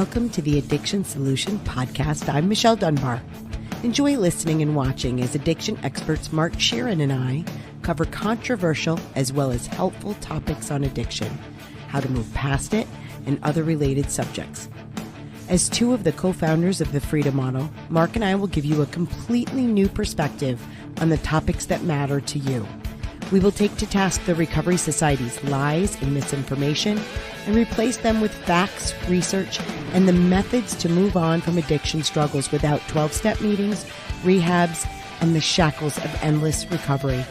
Welcome to the Addiction Solution Podcast. I'm Michelle Dunbar. Enjoy listening and watching as addiction experts Mark Sheeran and I cover controversial as well as helpful topics on addiction, how to move past it, and other related subjects. As two of the co-founders of the Freedom Model, Mark and I will give you a completely new perspective on the topics that matter to you. We will take to task the Recovery Society's lies and misinformation and replace them with facts, research, and the methods to move on from addiction struggles without 12-step meetings, rehabs, and the shackles of endless recovery.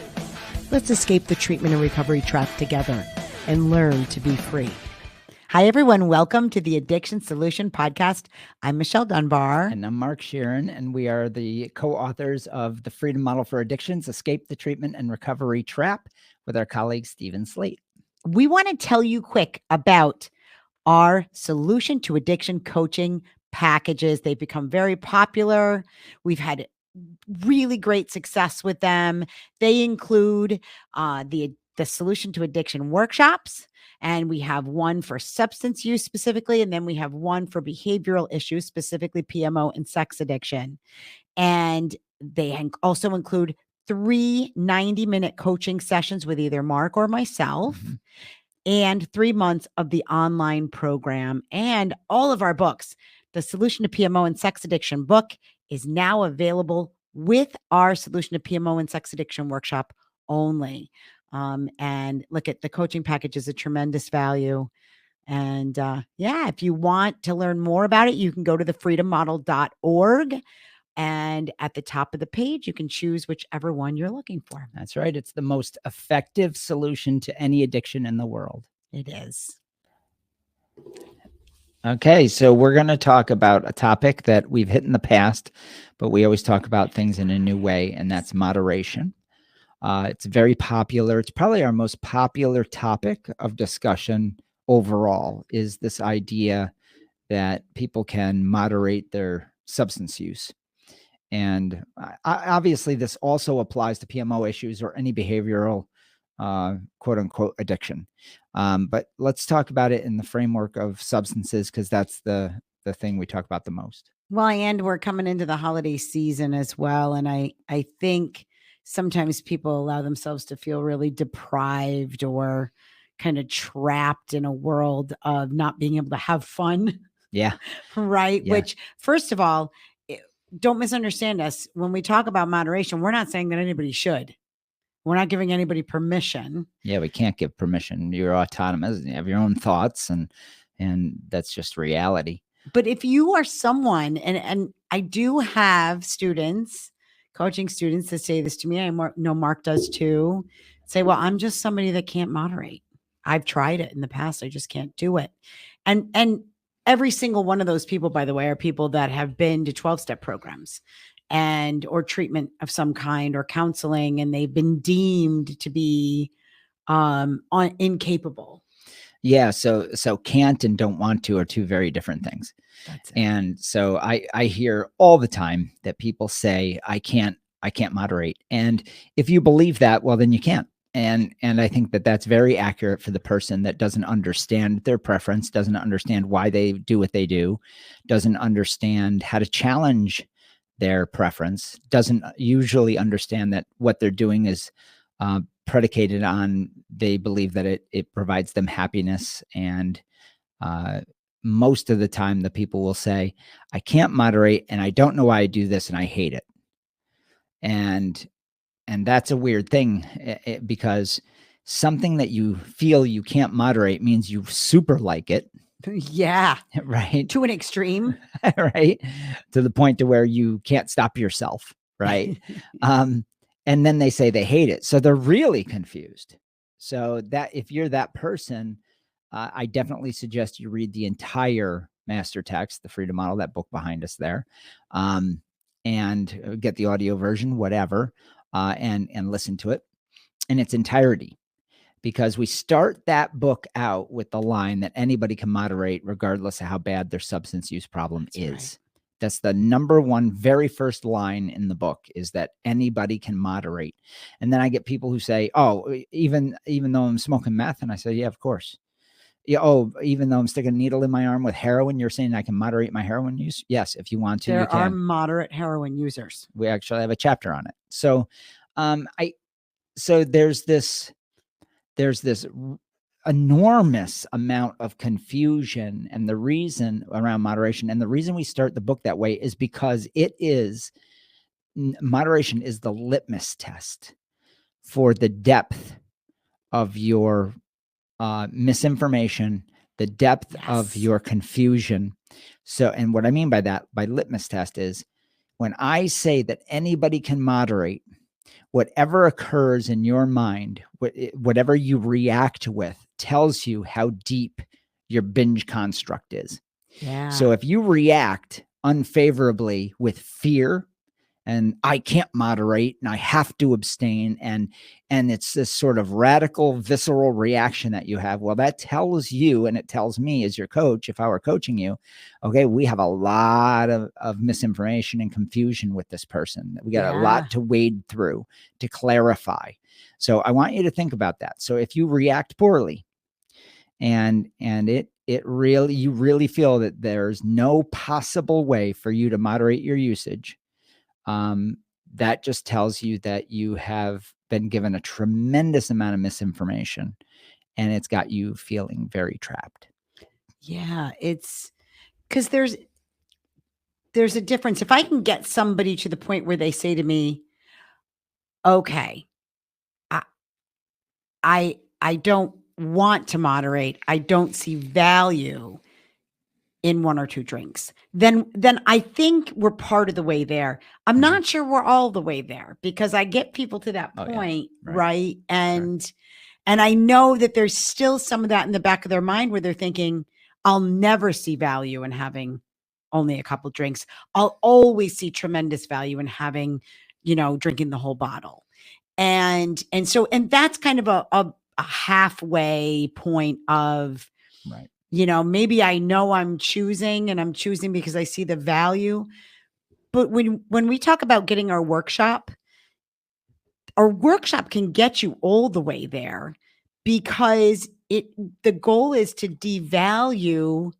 Let's escape the treatment and recovery trap together and learn to be free. Hi, everyone. Welcome to the Addiction Solution Podcast. I'm Michelle Dunbar. And I'm Mark Sheeran, and we are the co-authors of The Freedom Model for Addictions, Escape the Treatment and Recovery Trap, with our colleague, Stephen Slate. We want to tell you quick about our solution to addiction coaching packages. They've become very popular. We've had really great success with them. They include the solution to addiction workshops, and we have one for substance use specifically, and then we have one for behavioral issues, specifically PMO and sex addiction. And they also include 3 90-minute coaching sessions with either Mark or myself, and 3 months of the online program, and all of our books. The Solution to PMO and Sex Addiction book is now available with our Solution to PMO and Sex Addiction workshop only. And look, at the coaching package is a tremendous value. And if you want to learn more about it, you can go to thefreedommodel.org. And at the top of the page, you can choose whichever one you're looking for. That's right. It's the most effective solution to any addiction in the world. It is. Okay, so we're going to talk about a topic that we've hit in the past, but we always talk about things in a new way, and that's moderation. It's very popular. It's probably our most popular topic of discussion overall, is this idea that people can moderate their substance use. And obviously, this also applies to PMO issues or any behavioral, quote unquote, addiction. But let's talk about it in the framework of substances, because that's the thing we talk about the most. Well, and we're coming into the holiday season as well. And I think sometimes people allow themselves to feel really deprived or kind of trapped in a world of not being able to have fun. Yeah. Right. Yeah. Which, first of all, don't misunderstand us. When we talk about moderation, we're not saying that anybody should. We're not giving anybody permission. Yeah, we can't give permission. You're autonomous. You have your own thoughts, and that's just reality. But if you are someone, and I do have students, coaching students, that say this to me. I know Mark does too. Say, well, I'm just somebody that can't moderate. I've tried it in the past. I just can't do it. And every single one of those people, by the way, are people that have been to 12-step programs or treatment of some kind or counseling, and they've been deemed to be incapable. Yeah. So can't and don't want to are two very different things. That's it. And so I hear all the time that people say, I can't moderate. And if you believe that, well, then you can't. And I think that that's very accurate for the person that doesn't understand their preference, doesn't understand why they do what they do, doesn't understand how to challenge their preference, doesn't usually understand that what they're doing is predicated on they believe that it provides them happiness. And most of the time, the people will say, I can't moderate, and I don't know why I do this, and I hate it. And that's a weird thing, because something that you feel you can't moderate means you super like it. Yeah. Right. To an extreme. Right. To the point to where you can't stop yourself. Right. And then they say they hate it. So they're really confused. So that if you're that person, I definitely suggest you read the entire master text, The Freedom Model, that book behind us there, and get the audio version, whatever. And listen to it in its entirety, because we start that book out with the line that anybody can moderate regardless of how bad their substance use problem is. Right. That's the number one, very first line in the book, is that anybody can moderate. And then I get people who say, oh, even though I'm smoking meth, and I say, yeah, of course. Yeah. Oh, even though I'm sticking a needle in my arm with heroin, you're saying I can moderate my heroin use? Yes, if you want to, you There are can. moderate heroin users. We actually have a chapter on it. So, I so there's this enormous amount of confusion, and the reason around moderation, and the reason we start the book that way is because moderation is the litmus test for the depth of your misinformation, the depth of Yes. your confusion. So, and what I mean by that, by litmus test, is when I say that anybody can moderate, whatever occurs in your mind, whatever you react with, tells you how deep your binge construct is. Yeah. So if you react unfavorably with fear, and I can't moderate and I have to abstain, and it's this sort of radical visceral reaction that you have, well, that tells you, and it tells me as your coach, if I were coaching you, okay, we have a lot of misinformation and confusion with this person. We got a lot to wade through to clarify. So I want you to think about that. So if you react poorly, and it really, you really feel that there's no possible way for you to moderate your usage, that just tells you that you have been given a tremendous amount of misinformation, and it's got you feeling very trapped. Yeah, it's because there's a difference. If I can get somebody to the point where they say to me, okay, I I don't want to moderate. I don't see value in 1 or 2 drinks. Then I think we're part of the way there. I'm Mhm. not sure we're all the way there, because I get people to that Oh, yeah. point, Right. right? And I know that there's still some of that in the back of their mind where they're thinking, I'll never see value in having only a couple drinks. I'll always see tremendous value in having, drinking the whole bottle. And that's kind of a halfway point of, Right. maybe I know I'm choosing, and I'm choosing because I see the value. But when we talk about getting our workshop can get you all the way there, because the goal is to devalue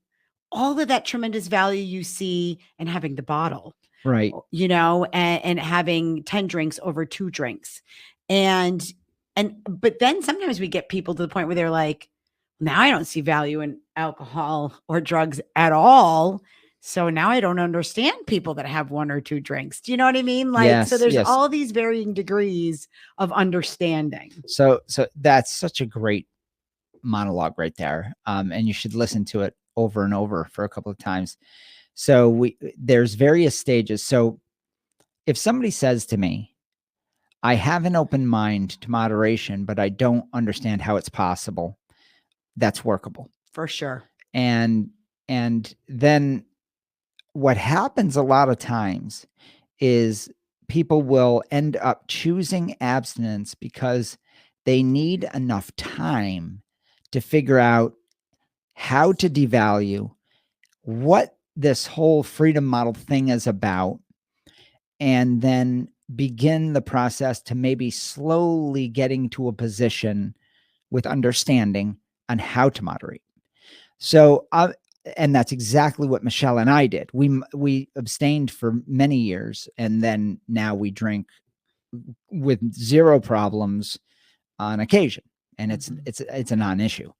all of that tremendous value you see in having the bottle, Right. and having 10 drinks over 2 drinks. But then sometimes we get people to the point where they're like, now I don't see value in alcohol or drugs at all. So now I don't understand people that have 1 or 2 drinks. Do you know what I mean? Like, so Yes. there's Yes. all these varying degrees of understanding. So that's such a great monologue right there. And you should listen to it over and over for a couple of times. So there's various stages. So if somebody says to me, I have an open mind to moderation, but I don't understand how it's possible, that's workable. For sure. And then what happens a lot of times is people will end up choosing abstinence because they need enough time to figure out how to devalue what this whole freedom model thing is about, and then begin the process to maybe slowly getting to a position with understanding on how to moderate. So, and that's exactly what Michelle and I did. We abstained for many years, and then now we drink with zero problems on occasion, and it's a non-issue.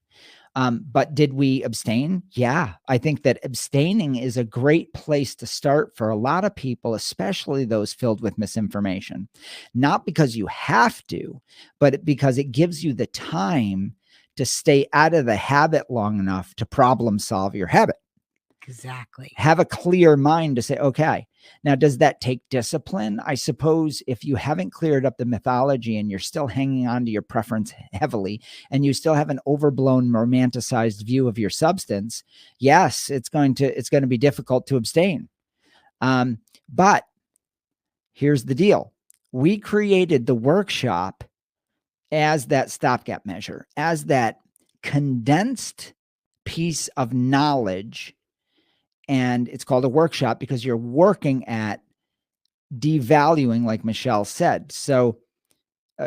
But did we abstain? Yeah, I think that abstaining is a great place to start for a lot of people, especially those filled with misinformation. Not because you have to, but because it gives you the time to stay out of the habit long enough to problem solve your habit. Exactly. Have a clear mind to say, okay, now does that take discipline? I suppose if you haven't cleared up the mythology and you're still hanging on to your preference heavily, and you still have an overblown romanticized view of your substance, yes, it's going to be difficult to abstain. But here's the deal. We created the workshop as that stopgap measure, as that condensed piece of knowledge. And it's called a workshop because you're working at devaluing, like Michelle said. So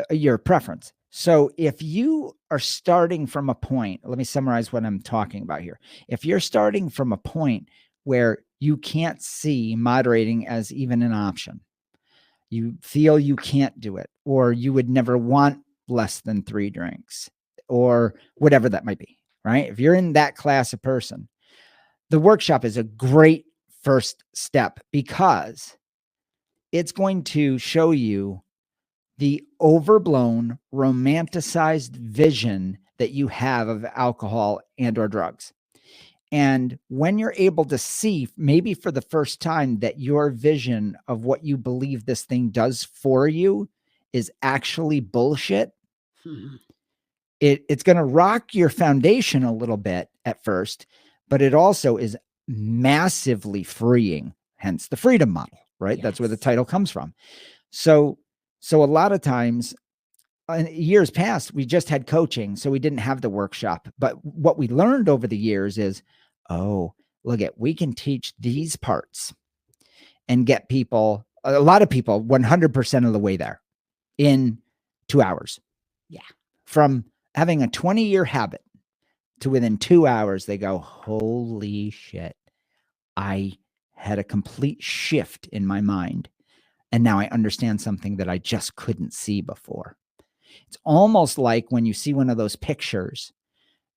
your preference. So if you are starting from a point, let me summarize what I'm talking about here. If you're starting from a point where you can't see moderating as even an option, you feel you can't do it, or you would never want less than 3 drinks, or whatever that might be, right? If you're in that class of person, the workshop is a great first step because it's going to show you the overblown, romanticized vision that you have of alcohol and or drugs. And when you're able to see, maybe for the first time, that your vision of what you believe this thing does for you is actually bullshit, Mhm. it's going to rock your foundation a little bit at first, but it also is massively freeing, hence the freedom model, right? That's where the Yes. title comes from. So a lot of times in years past, we just had coaching, so we didn't have the workshop. But what we learned over the years is, oh, look at, we can teach these parts and get people, a lot of people, 100% of the way there in 2 hours. Yeah. From having a 20-year habit to within 2 hours, they go, holy shit, I had a complete shift in my mind. And now I understand something that I just couldn't see before. It's almost like when you see one of those pictures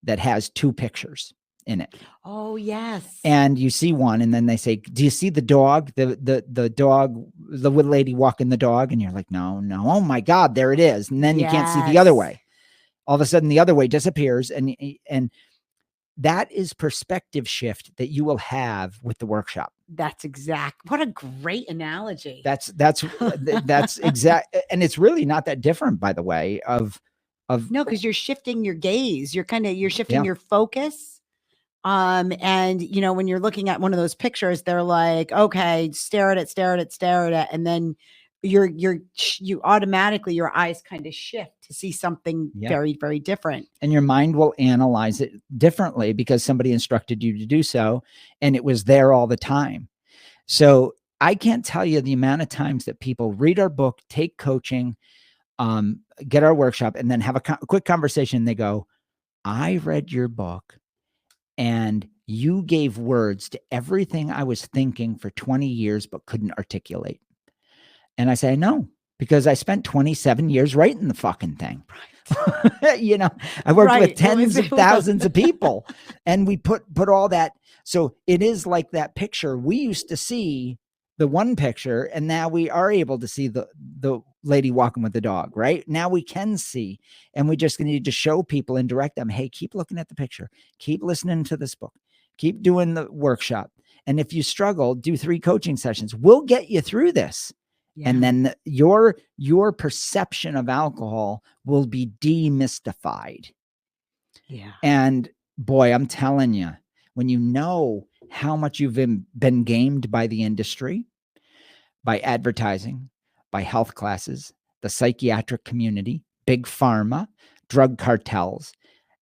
that has 2 pictures in it. Oh, yes. And you see one, and then they say, do you see the dog? The dog, the lady walking the dog? And you're like, no. Oh my God, there it is. And then you can't see the other Yes. way. All of a sudden the other way disappears. And that is perspective shift that you will have with the workshop. That's exact. What a great analogy. That's exact. And it's really not that different, by the way, of No, because you're shifting your gaze. You're shifting Yeah. your focus. And when you're looking at one of those pictures, they're like, okay, stare at it. And then you automatically, your eyes kind of shift to see something Yeah. very, very different. And your mind will analyze it differently because somebody instructed you to do so. And it was there all the time. So I can't tell you the amount of times that people read our book, take coaching, get our workshop, and then have a quick conversation. They go, I read your book and you gave words to everything I was thinking for 20 years, but couldn't articulate. And I say, I know, because I spent 27 years writing the fucking thing. I worked with tens of thousands of people, and we put all that. So it is like that picture. We used to see the one picture, and now we are able to see the lady walking with the dog, right? Now we can see, and we just need to show people and direct them, hey, keep looking at the picture, keep listening to this book, keep doing the workshop. And if you struggle, do 3 coaching sessions. We'll get you through this. Yeah. And then your perception of alcohol will be demystified. Yeah. And boy, I'm telling you, when you know how much you've been gamed by the industry, by advertising, by health classes, the psychiatric community, big pharma, drug cartels,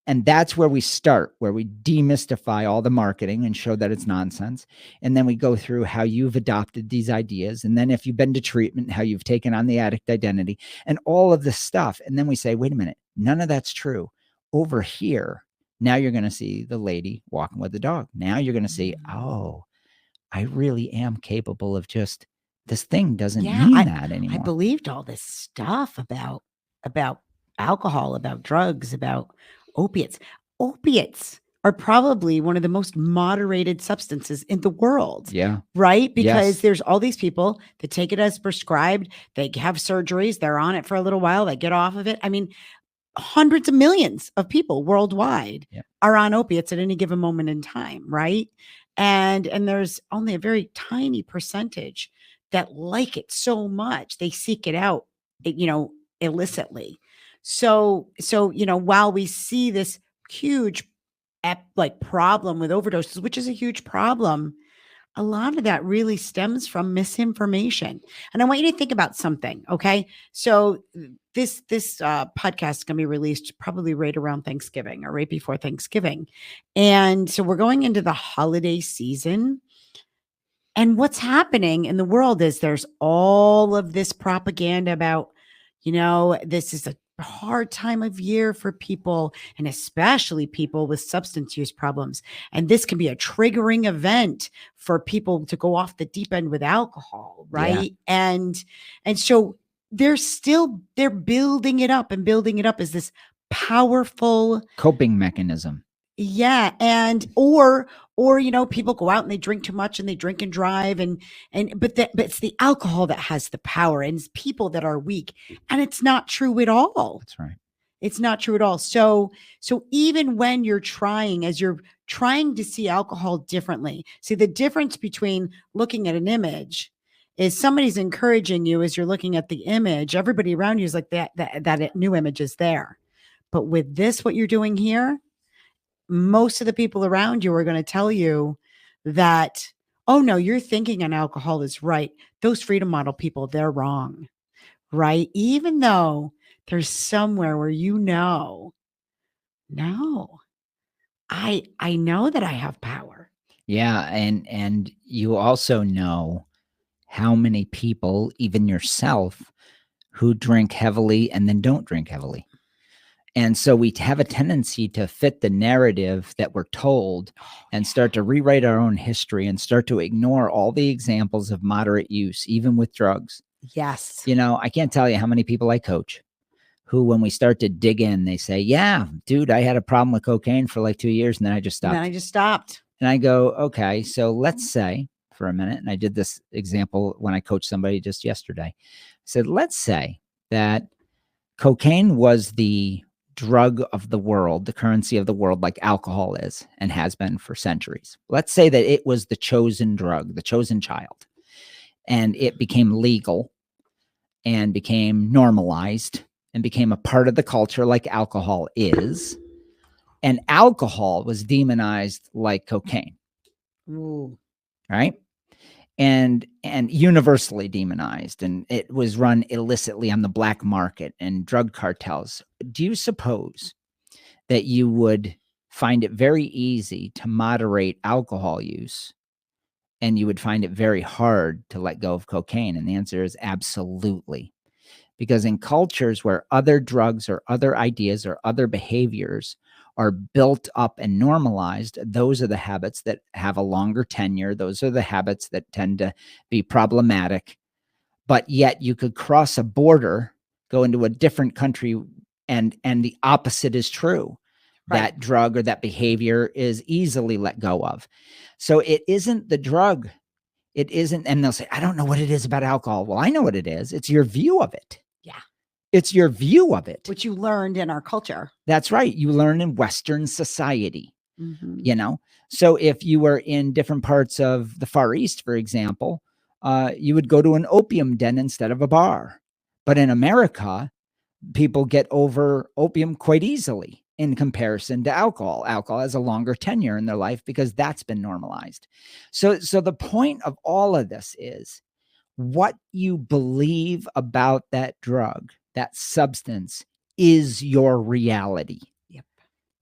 and that's where we start, where we demystify all the marketing and show that it's nonsense. And then we go through how you've adopted these ideas. And then if you've been to treatment, how you've taken on the addict identity and all of this stuff. And then we say, wait a minute, none of that's true. Over here, now you're going to see the lady walking with the dog. Now you're going to see, oh, I really am capable of just, this thing doesn't mean that anymore. I believed all this stuff about alcohol, about drugs, about opiates. Opiates are probably one of the most moderated substances in the world. Yeah. Right? Because there's all these people that take it as prescribed. They have surgeries. They're on it for a little while. They get off of it. I mean, hundreds of millions of people worldwide are on opiates at any given moment in time. Right. And there's only a very tiny percentage that like it so much. They seek it out, illicitly. So, while we see this huge problem with overdoses, which is a huge problem, a lot of that really stems from misinformation. And I want you to think about something. Okay. So this podcast is going to be released probably right around Thanksgiving or right before Thanksgiving. And so we're going into the holiday season. And what's happening in the world is there's all of this propaganda about, this is a hard time of year for people, and especially people with substance use problems. And this can be a triggering event for people to go off the deep end with alcohol, Yeah. right? And so they're building it up and building it up as this powerful, Coping mechanism. yeah. And people go out and they drink too much and they drink and drive, but it's the alcohol that has the power, and it's people that are weak. And it's not true at all. That's right. It's not true at all. So even when as you're trying to see alcohol differently, see the difference between looking at an image is somebody's encouraging you as you're looking at the image. Everybody around you is like that new image is there. But with this, what you're doing here, most of the people around you are going to tell you that, oh no, your thinking on alcohol is right. Those freedom model people, they're wrong, right? Even though there's somewhere where no, I know that I have power. Yeah, and you also know how many people, even yourself, who drink heavily and then don't drink heavily. And so we have a tendency to fit the narrative that we're told and start to rewrite our own history and start to ignore all the examples of moderate use, even with drugs. Yes. You know, I can't tell you how many people I coach who, when we start to dig in, they say, yeah, dude, I had a problem with cocaine for like 2 years and then I just And stopped. then I just stopped. And I go, okay, so let's say for a minute, and I did this example when I coached somebody just yesterday. I said, let's say that cocaine was the drug of the world, the currency of the world, like alcohol is and has been for centuries. Let's say that it was the chosen drug, the chosen child, and it became legal and became normalized and became a part of the culture like alcohol is. And alcohol was demonized like cocaine. Ooh. Right? And universally demonized, and it was run illicitly on the black market and drug cartels. Do you suppose that you would find it very easy to moderate alcohol use and you would find it very hard to let go of cocaine? And the answer is absolutely. Because in cultures where other drugs or other ideas or other behaviors are built up and normalized, those are the habits that have a longer tenure. Those are the habits that tend to be problematic. But yet you could cross a border, go into a different country, and the opposite is true. Right. That drug or that behavior is easily let go of. So it isn't the drug. It isn't, and they'll say, I don't know what it is about alcohol. Well, I know what it is. It's your view of it. Yeah. It's your view of it. Which you learned in our culture. That's right. You learn in Western society, Mm-hmm. you know? So if you were in different parts of the Far East, for example, you would go to an opium den instead of a bar. But in America, people get over opium quite easily in comparison to alcohol. Alcohol has a longer tenure in their life because that's been normalized. So the point of all of this is what you believe about that drug, that substance, is your reality. Yep.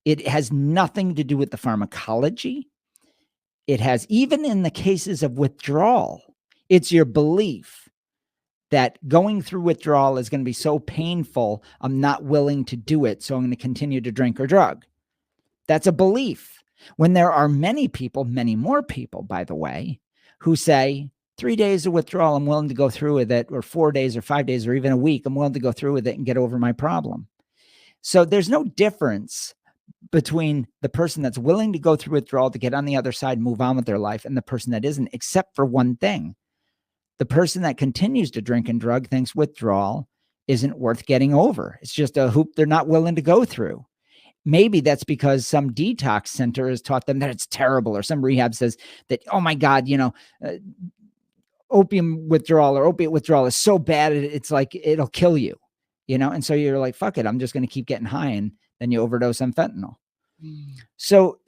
It has nothing to do with the pharmacology. It has, even in the cases of withdrawal, it's your belief that going through withdrawal is going to be so painful, I'm not willing to do it, so I'm going to continue to drink or drug. That's a belief. When there are many people, many more people, by the way, who say, 3 days of withdrawal, I'm willing to go through with it, or 4 days or 5 days or even a week, I'm willing to go through with it and get over my problem. So there's no difference between the person that's willing to go through withdrawal to get on the other side, move on with their life, and the person that isn't, except for one thing. The person that continues to drink and drug thinks withdrawal isn't worth getting over. It's just a hoop they're not willing to go through. Maybe that's because some detox center has taught them that it's terrible, or some rehab says that, oh my God, opium withdrawal or opiate withdrawal is so bad, it's like it'll kill you, and so you're like, fuck it, I'm just going to keep getting high, and then you overdose on fentanyl. So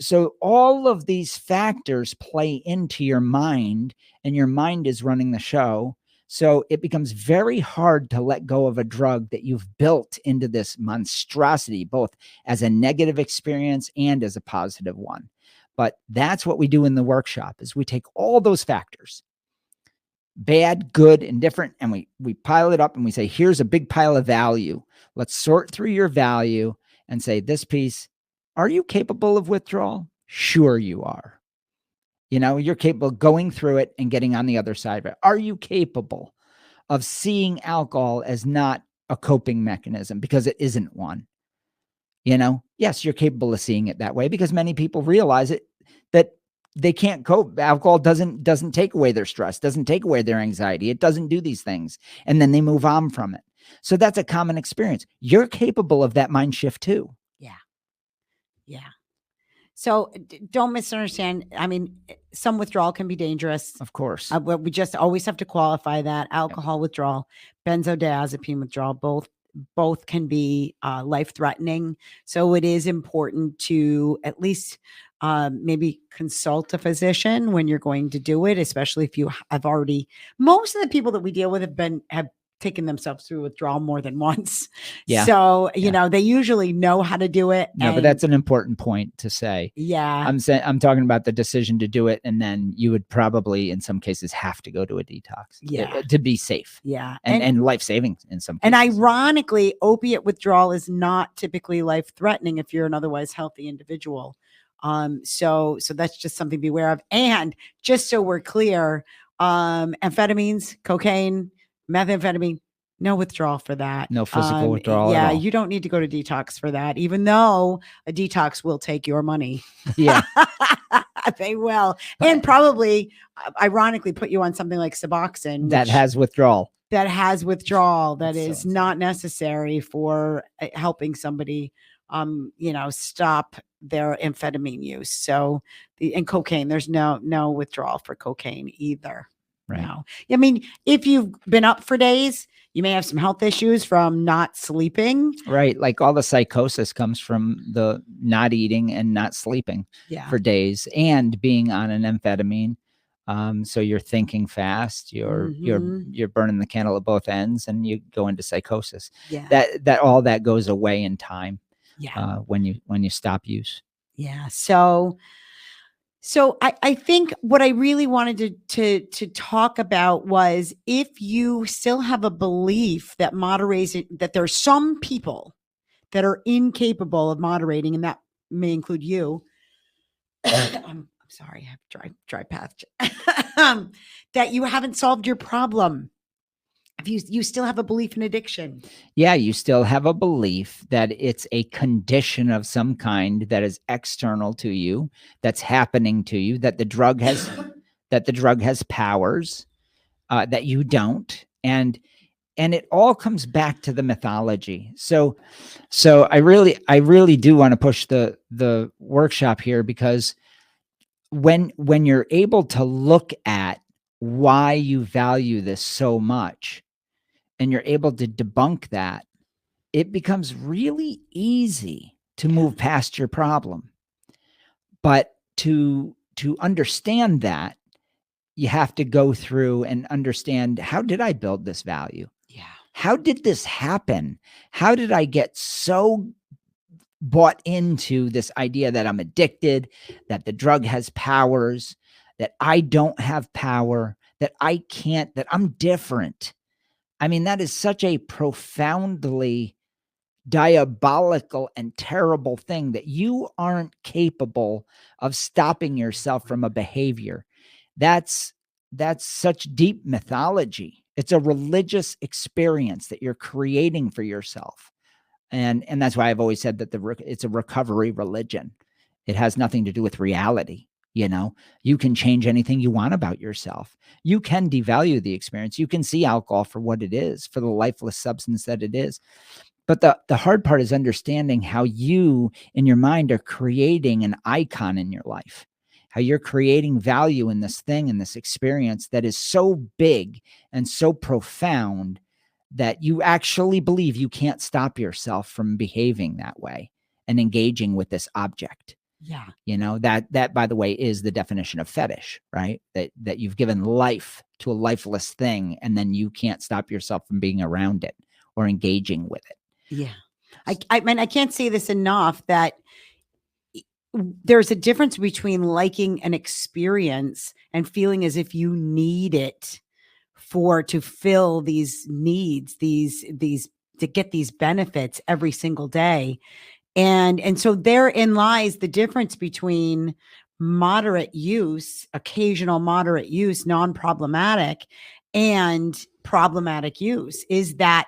all of these factors play into your mind, and your mind is running the show. So it becomes very hard to let go of a drug that you've built into this monstrosity, both as a negative experience and as a positive one. But that's what we do in the workshop, is we take all those factors bad, good, indifferent, and we pile it up and we say, here's a big pile of value. Let's sort through your value and say, this piece, are you capable of withdrawal? Sure you are. You're capable of going through it and getting on the other side of it. Are you capable of seeing alcohol as not a coping mechanism, because it isn't one? Yes, you're capable of seeing it that way, because many people realize it, that they can't cope. Alcohol doesn't take away their stress, doesn't take away their anxiety. It doesn't do these things. And then they move on from it. So that's a common experience. You're capable of that mind shift too. Yeah. Yeah. So don't misunderstand. I mean, some withdrawal can be dangerous. Of course. We just always have to qualify that. Alcohol withdrawal, benzodiazepine withdrawal, both can be life-threatening. So it is important to at least maybe consult a physician when you're going to do it, especially if you have already. Most of the people that we deal with have taken themselves through withdrawal more than once. Yeah. So, they usually know how to do it. No, but that's an important point to say. Yeah. I'm talking about the decision to do it. And then you would probably, in some cases, have to go to a detox to be safe. Yeah. And life-saving in some cases. And ironically, opiate withdrawal is not typically life-threatening if you're an otherwise healthy individual. So that's just something to be aware of. And just so we're clear, amphetamines, cocaine, methamphetamine, no withdrawal for that. No physical withdrawal. Yeah, at all. you don't need to go to detox for that, even though a detox will take your money. Yeah. They will. And probably, ironically, put you on something like Suboxone. That has withdrawal. That has withdrawal. That That's is not necessary for helping somebody, stop their amphetamine use. So, and cocaine, there's no withdrawal for cocaine either. Right. No. I mean, if you've been up for days, you may have some health issues from not sleeping. Right. Like all the psychosis comes from the not eating and not sleeping for days and being on an amphetamine. So you're thinking fast, you're burning the candle at both ends, and you go into psychosis. Yeah. That all that goes away in time. Yeah. When you stop use. Yeah. So I think what I really wanted to talk about was, if you still have a belief that that there are some people that are incapable of moderating, and that may include you. I'm sorry, I have dry patch. That you haven't solved your problem. If you still have a belief in addiction. Yeah, you still have a belief that it's a condition of some kind that is external to you, that's happening to you, that the drug has powers that you don't, and it all comes back to the mythology. So I really do want to push the workshop here, because when you're able to look at why you value this so much, and you're able to debunk that, it becomes really easy to move past your problem. But to understand that, you have to go through and understand, how did I build this value? Yeah. How did this happen? How did I get so bought into this idea that I'm addicted, that the drug has powers, that I don't have power, that I can't, that I'm different? I mean, that is such a profoundly diabolical and terrible thing, that you aren't capable of stopping yourself from a behavior. That's such deep mythology. It's a religious experience that you're creating for yourself. And that's why I've always said that it's a recovery religion. It has nothing to do with reality. You can change anything you want about yourself. You can devalue the experience. You can see alcohol for what it is, for the lifeless substance that it is. But the hard part is understanding how you, in your mind, are creating an icon in your life, how you're creating value in this thing, in this experience that is so big and so profound that you actually believe you can't stop yourself from behaving that way and engaging with this object. Yeah. That by the way is the definition of fetish, right? That you've given life to a lifeless thing, and then you can't stop yourself from being around it or engaging with it. Yeah. I mean, I can't say this enough, that there's a difference between liking an experience and feeling as if you need it to fill these needs, these to get these benefits every single day. And so therein lies the difference between moderate use, occasional moderate use, non-problematic, and problematic use, is that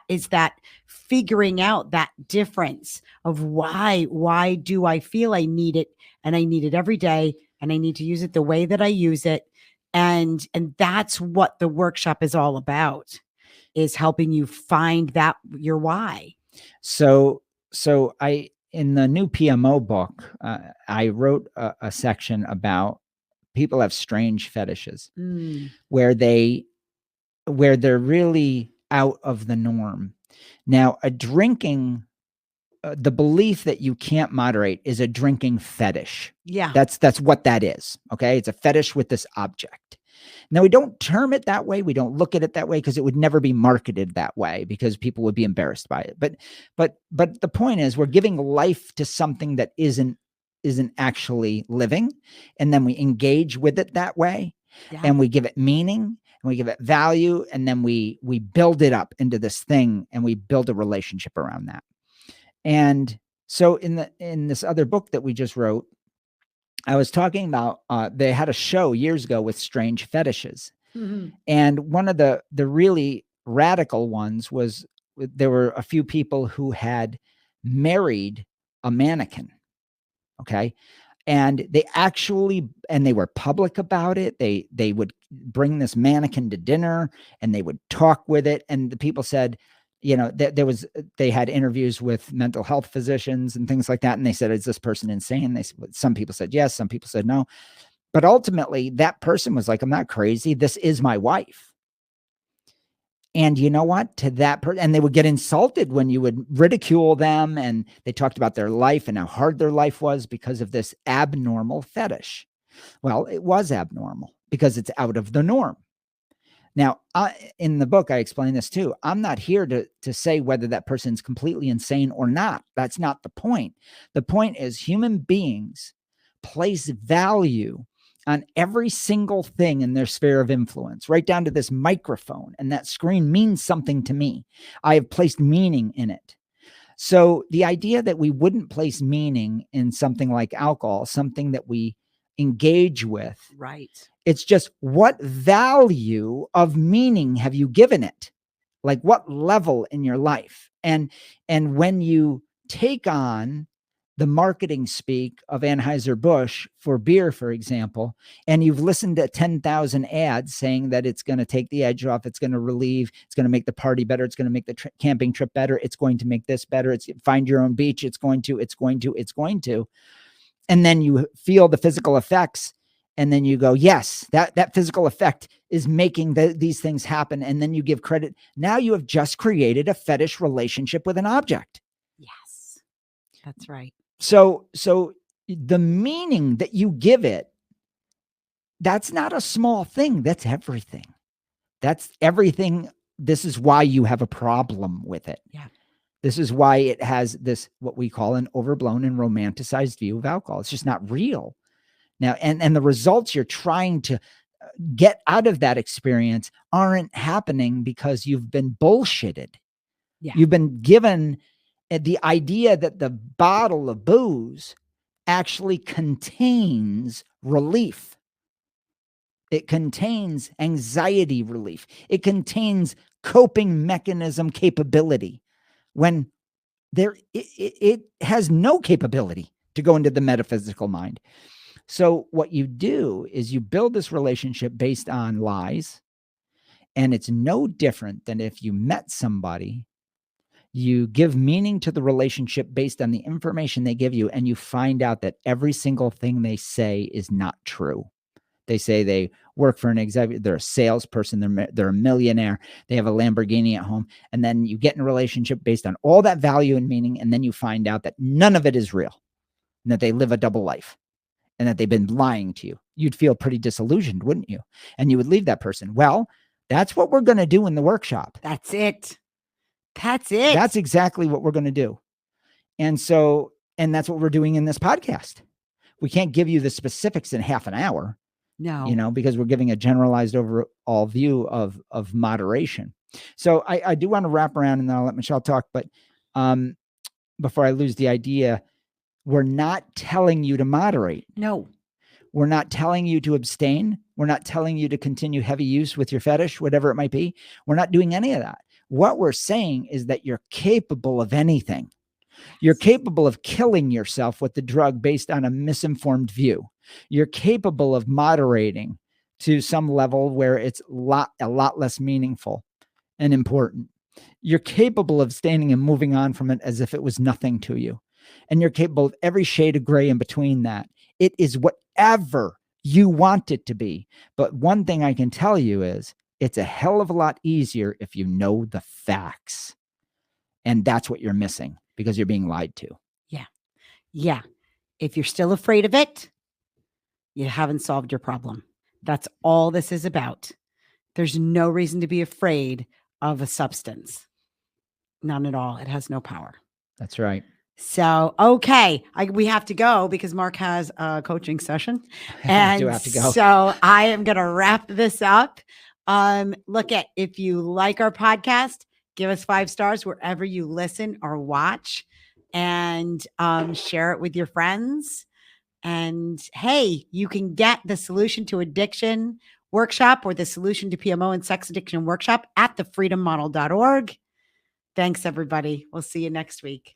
figuring out that difference of why do I feel I need it, and I need it every day, and I need to use it the way that I use it. And that's what the workshop is all about, is helping you find that your why. So, I, in the new PMO book, I wrote a section about people have strange fetishes Mm, where they're really out of the norm. Now, the belief that you can't moderate is a drinking fetish. yeah. That's what that is. Okay, it's a fetish with this object. Now, we don't term it that way. We don't look at it that way because it would never be marketed that way, because people would be embarrassed by it. But the point is, we're giving life to something that isn't actually living, and then we engage with it that way, Yeah. and we give it meaning, and we give it value, and then we build it up into this thing, and we build a relationship around that. And so in this other book that we just wrote, I was talking about, they had a show years ago with strange fetishes. Mhm. And one of the really radical ones was, there were a few people who had married a mannequin. Okay. And they were public about it. They would bring this mannequin to dinner, and they would talk with it. And the people said, they had interviews with mental health physicians and things like that. And they said, is this person insane? Some people said yes, some people said no. But ultimately, that person was like, I'm not crazy. This is my wife. And you know what? To that person, and they would get insulted when you would ridicule them. And they talked about their life and how hard their life was because of this abnormal fetish. Well, it was abnormal because it's out of the norm. Now, in the book, I explain this too. I'm not here to say whether that person's completely insane or not. That's not the point. The point is, human beings place value on every single thing in their sphere of influence, right down to this microphone. And that screen means something to me. I have placed meaning in it. So the idea that we wouldn't place meaning in something like alcohol, something that we engage with, Right. it's just, what value of meaning have you given it? Like, what level in your life? And when you take on the marketing speak of Anheuser-Busch for beer, for example, and you've listened to 10,000 ads saying that it's going to take the edge off, it's going to relieve, it's going to make the party better, it's going to make the camping trip better, it's going to make this better, it's find your own beach, it's going to, and then you feel the physical effects, and then you go, yes, that physical effect is making these things happen. And then you give credit. Now you have just created a fetish relationship with an object. Yes. That's right. So the meaning that you give it, that's not a small thing. That's everything. That's everything. This is why you have a problem with it. Yeah. This is why it has this, what we call an overblown and romanticized view of alcohol. It's just not real. Now, and the results you're trying to get out of that experience aren't happening because you've been bullshitted. Yeah. You've been given the idea that the bottle of booze actually contains relief. It contains anxiety relief. It contains coping mechanism capability, when it has no capability to go into the metaphysical mind. So what you do is you build this relationship based on lies. And it's no different than if you met somebody, you give meaning to the relationship based on the information they give you, and you find out that every single thing they say is not true. They say they work for an executive, they're a salesperson, they're a millionaire, they have a Lamborghini at home. And then you get in a relationship based on all that value and meaning, and then you find out that none of it is real, and that they live a double life, and that they've been lying to you. You'd feel pretty disillusioned, wouldn't you? And you would leave that person. Well, that's what we're going to do in the workshop. That's it. That's it. That's exactly what we're going to do. And that's what we're doing in this podcast. We can't give you the specifics in half an hour. No. because we're giving a generalized overall view of moderation. So I do want to wrap around, and then I'll let Michelle talk. But before I lose the idea, we're not telling you to moderate. No. We're not telling you to abstain. We're not telling you to continue heavy use with your fetish, whatever it might be. We're not doing any of that. What we're saying is that you're capable of anything. You're capable of killing yourself with the drug based on a misinformed view. You're capable of moderating to some level where it's a lot less meaningful and important. You're capable of standing and moving on from it as if it was nothing to you. And you're capable of every shade of gray in between that. It is whatever you want it to be. But one thing I can tell you is it's a hell of a lot easier if you know the facts. And that's what you're missing because you're being lied to. Yeah. If you're still afraid of it, you haven't solved your problem. That's all this is about. There's no reason to be afraid of a substance. None at all. It has no power. That's right. So, okay, we have to go because Mark has a coaching session. I do have to go. So I am going to wrap this up. Look at, if you like our podcast, give us 5 stars wherever you listen or watch, and share it with your friends. And hey, you can get the Solution to Addiction workshop or the Solution to PMO and Sex Addiction workshop at thefreedommodel.org. Thanks, everybody. We'll see you next week.